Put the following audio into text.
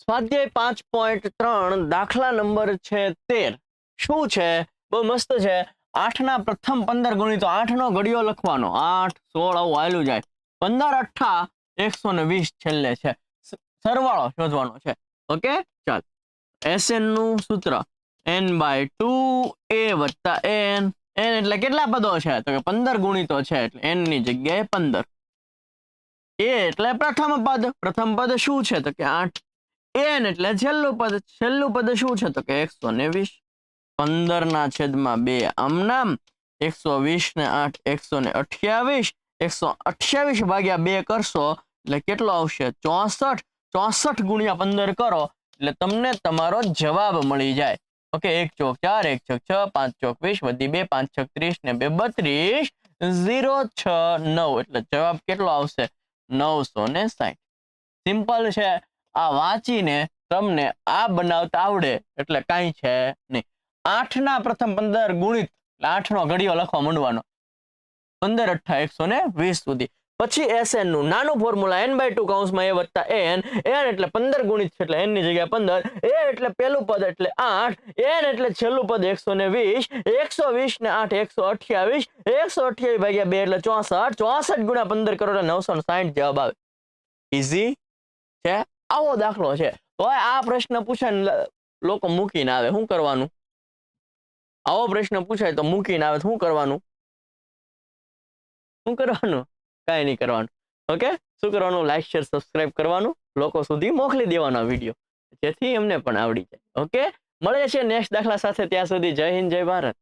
સ્વાધ્યાય 5.3 દાખલા નંબર છે 13. શું છે? બહુ મસ્ત છે. 8 ના પ્રથમ 15 ગુણિતો 8 નો ઘડિયો લખવાનો. 8 16 આવું હાલ્યું જાય. 15 અઠ્ઠા 120 છેલ્લે છે. સરવાળો શોધવાનો છે. ઓકે, ચાલ. SN નું સૂત્ર n/2 a વત્તા n. n એટલે કેટલા પદો છે? તો કે 15 ગુણિતો છે એટલે n ની જગ્યાએ 15. a એટલે પ્રથમ પદ શું છે? તો કે 8. n એટલે છેલ્લું પદ શું છે? તો કે 120. 15 ના છેદમાં 2 આમ નામ, 120 ને 8 128. 128 ભાગ્યા 2 કરશો એટલે કેટલો આવશે? 64. 64 ગુણ્યા 15 કરો એટલે તમને તમારો જવાબ મળી જાય. ઓકે, 1 ચોક 4 1 ચોક 6 5 ચોક 20 વધી 2 5 છક 30 ને 2 32 0 6 9 એટલે જવાબ કેટલો આવશે? 960. સિમ્પલ છે. આ વાંચીને તમને આ બનાવતા આવડે એટલે કાંઈ છે નહીં. 8 ના પ્રથમ 15 ગુણિત એટલે 8 નો ઘડિયો લખવા માંડવાનો. 15 અઠ્ઠા 120 સુધી. પછી SN નું નાનું ફોર્મ્યુલા n/2 કૌંસમાં a વત્તા n. n એટલે 15 ગુણિત છે એટલે n ની જગ્યાએ 15. a એટલે પહેલું પદ એટલે 8. n એટલે છેલ્લું પદ 120. 120 ને 8 128. 128 ભાગ્યા 2 એટલે 64. 64 ગુણ્યા 15 કરો એટલે 960 જવાબ આવે. ઈઝી છે. આવો દાખલો છે. તો આ પ્રશ્ન પૂછાય ને લોકો મૂકીને આવે, શું કરવાનું? આવો પ્રશ્ન પૂછાય તો મૂકીને આવે, શું કરવાનું? કાંઈ નહીં કરવાનું. ઓકે, શું કરવાનું? લાઈક શેર સબસ્ક્રાઇબ કરવાનું, લોકો સુધી મોકલી દેવાનો વિડીયો, જેથી એમને પણ આવડી જાય. ઓકે, મળે છે નેક્સ્ટ દાખલા સાથે. ત્યાં સુધી જય હિન્દ, જય ભારત.